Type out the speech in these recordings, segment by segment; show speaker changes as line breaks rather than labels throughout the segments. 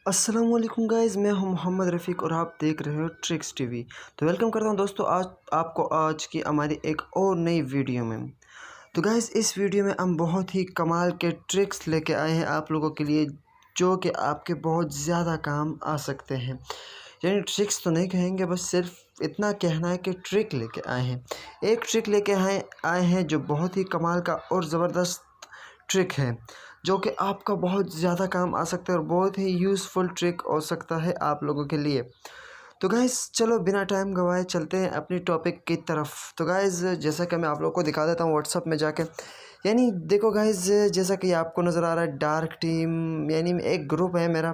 अस्सलाम वालेकुम गाइज़, मैं हूं मोहम्मद रफ़ीक और आप देख रहे हो ट्रिक्स टीवी। तो वेलकम करता हूं दोस्तों आज की हमारी एक और नई वीडियो में। तो गाइज़ इस वीडियो में हम बहुत ही कमाल के ट्रिक्स लेके आए हैं आप लोगों के लिए, जो कि आपके बहुत ज़्यादा काम आ सकते हैं। यानी ट्रिक्स तो नहीं कहेंगे, बस सिर्फ इतना कहना है कि ट्रिक लेके आए हैं। एक ट्रिक लेके आए हैं जो बहुत ही कमाल का और ज़बरदस्त ट्रिक है, जो कि आपका बहुत ज़्यादा काम आ सकता है और बहुत ही यूज़फुल ट्रिक हो सकता है आप लोगों के लिए। तो गाइज़ चलो बिना टाइम गवाए चलते हैं अपनी टॉपिक की तरफ। तो गाइज़ जैसा कि मैं आप लोगों को दिखा देता हूँ व्हाट्सअप में जाके। यानी देखो गाइज़, जैसा कि आपको नज़र आ रहा है डार्क टीम, यानी एक ग्रुप है मेरा।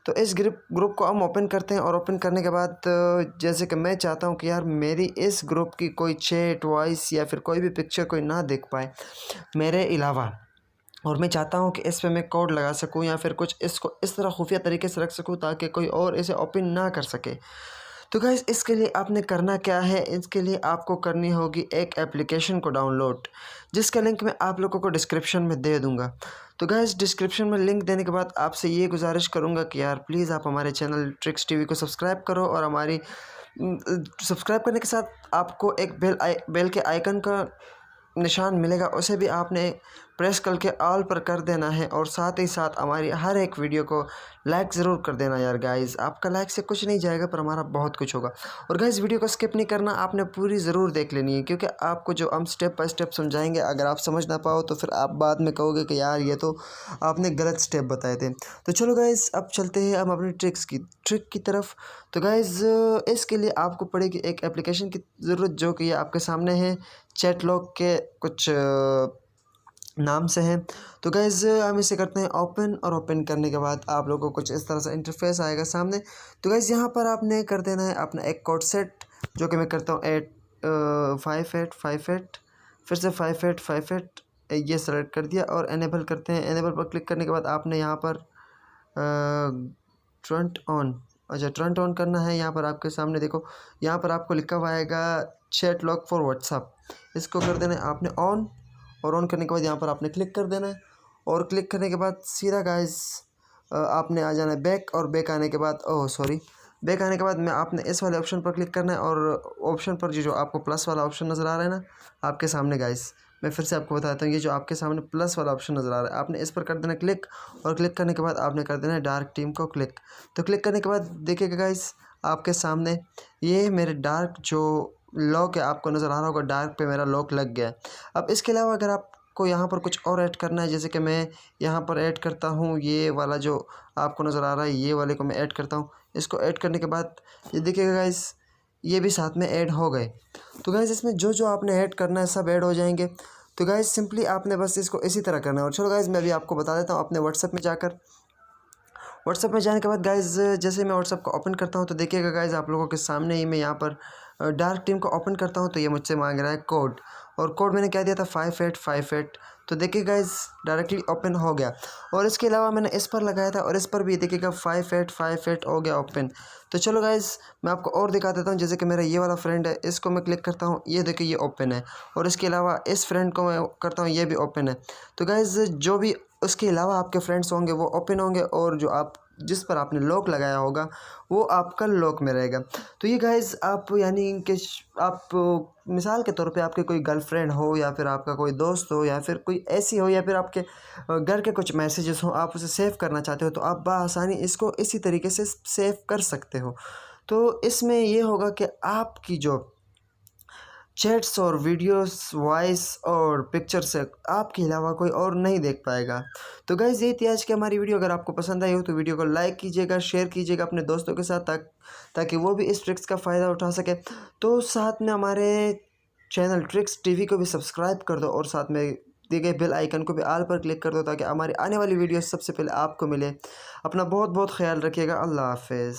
तो इस ग्रुप को हम ओपन करते हैं और ओपन करने के बाद जैसे कि मैं चाहता हूँ कि यार मेरी इस ग्रुप की कोई चैट वॉइस या फिर कोई भी पिक्चर कोई ना देख पाए मेरे अलावा, और मैं चाहता हूँ कि इस पे मैं कोड लगा सकूँ या फिर कुछ इसको इस तरह खुफिया तरीके से रख सकूँ ताकि कोई और इसे ओपन ना कर सके। तो गाइज़ इसके लिए आपने करना क्या है, इसके लिए आपको करनी होगी एक एप्लीकेशन को डाउनलोड, जिसका लिंक मैं आप लोगों को डिस्क्रिप्शन में दे दूँगा। तो गाइज़ डिस्क्रिप्शन में लिंक देने के बाद आपसे ये गुजारिश करूँगा कि यार प्लीज़ आप हमारे चैनल ट्रिक्स टीवी को सब्सक्राइब करो, और हमारी सब्सक्राइब करने के साथ आपको एक बेल के आइकन का निशान मिलेगा, उसे भी आपने प्रेस करके ऑल पर कर देना है, और साथ ही साथ हमारी हर एक वीडियो को लाइक ज़रूर कर देना यार गाइज़। आपका लाइक से कुछ नहीं जाएगा पर हमारा बहुत कुछ होगा। और गाइज़ वीडियो को स्किप नहीं करना, आपने पूरी ज़रूर देख लेनी है, क्योंकि आपको जो हम स्टेप बाय स्टेप समझाएंगे अगर आप समझ ना पाओ तो फिर आप बाद में कहोगे कि यार ये तो आपने गलत स्टेप बताए थे। तो चलो गाइज़ अब चलते हैं हम अपनी ट्रिक की तरफ। तो गाइज़ इसके लिए आपको पड़ेगी एक एप्लीकेशन की ज़रूरत, जो कि ये आपके सामने है, चैट लॉग के कुछ नाम से हैं। तो गाइज़ हम इसे करते हैं ओपन, और ओपन करने के बाद आप लोगों को कुछ इस तरह से इंटरफेस आएगा सामने। तो गाइज़ यहाँ पर आपने कर देना है अपना एक कोड सेट, जो कि मैं करता हूँ 5858, फिर से 5858, ये सेलेक्ट कर दिया और एनेबल करते हैं। एनेबल पर क्लिक करने के बाद आपने यहाँ पर ट्रंट ऑन, अच्छा ट्रंट ऑन करना है। यहाँ पर आपके सामने देखो, यहाँ पर आपको लिखा हुआ आएगा चैट लॉग फॉर व्हाट्सअप, इसको कर देना है आपने ऑन, और ऑन करने के बाद यहाँ पर आपने क्लिक कर देना है। और क्लिक करने के बाद सीधा गाइस आपने आ जाना है बैक, और बैक आने के बाद बैक आने के बाद में आपने इस वाले ऑप्शन पर क्लिक करना है, और ऑप्शन पर जो आपको प्लस वाला ऑप्शन नज़र आ रहा है ना आपके सामने गाइस, मैं फिर से आपको बताता हूँ, ये जो आपके सामने प्लस वाला ऑप्शन नज़र आ रहा है आपने इस पर कर देना क्लिक, और क्लिक करने के बाद आपने कर देना है डार्क टीम को क्लिक। तो क्लिक करने के बाद देखिएगा गाइस आपके सामने ये मेरे डार्क जो लॉक है आपको नज़र आ रहा होगा, डार्क पे मेरा लॉक लग गया है। अब इसके अलावा अगर आपको यहाँ पर कुछ और ऐड करना है, जैसे कि मैं यहाँ पर ऐड करता हूँ ये वाला जो आपको नज़र आ रहा है, ये वाले को मैं ऐड करता हूँ। इसको ऐड करने के बाद ये देखिएगा गाइस ये भी साथ में ऐड हो गए। तो गाइस इसमें जो जो आपने ऐड करना है सब ऐड हो जाएंगे। तो गाइस सिंपली आपने बस इसको इसी तरह करना है। और चलो गाइस मैं अभी आपको बता देता हूँ अपने व्हाट्सएप में जाकर। व्हाट्सएप में जाने के बाद गाइज़ जैसे मैं व्हाट्सएप को ओपन करता हूँ तो देखिएगा गाइज़ आप लोगों के सामने ही मैं यहाँ पर डार्क टीम को ओपन करता हूँ, तो ये मुझसे मांग रहा है कोड, और कोड मैंने क्या दिया था 5858। तो देखिए गाइज़ डायरेक्टली ओपन हो गया। और इसके अलावा मैंने इस पर लगाया था और इस पर भी देखिएगा 5858 हो गया ओपन। तो चलो गाइज़ मैं आपको और दिखा देता हूँ, जैसे कि मेरा ये वाला फ्रेंड है, इसको मैं क्लिक करता हूँ, ये देखिए ये ओपन है, और इसके अलावा इस फ्रेंड को मैं करता हूँ, ये भी ओपन है। तो गाइज़ जो भी उसके अलावा आपके फ्रेंड्स होंगे वो ओपन होंगे, और जो आप जिस पर आपने लॉक लगाया होगा वो आपका लॉक में रहेगा। तो ये गाइज़ आप यानी कि आप मिसाल के तौर पे आपके कोई गर्लफ्रेंड हो, या फिर आपका कोई दोस्त हो, या फिर कोई ऐसी हो, या फिर आपके घर के कुछ मैसेजेस हो, आप उसे सेव करना चाहते हो, तो आप बआसानी इसको इसी तरीके से सेव कर सकते हो। तो इसमें ये होगा कि आपकी जो चैट्स और वीडियोस, वॉइस और पिक्चर से आपके अलावा कोई और नहीं देख पाएगा। तो गाइज़ ये थी आज की हमारी वीडियो। अगर आपको पसंद आई हो तो वीडियो को लाइक कीजिएगा, शेयर कीजिएगा अपने दोस्तों के साथ, ताकि वो भी इस ट्रिक्स का फ़ायदा उठा सके। तो साथ में हमारे चैनल ट्रिक्स टीवी को भी सब्सक्राइब कर दो, और साथ में दिए गए बेल आइकन को भी आल पर क्लिक कर दो, ताकि हमारी आने वाली वीडियो सबसे पहले आपको मिले। अपना बहुत बहुत ख्याल रखिएगा। अल्लाह हाफ़िज़।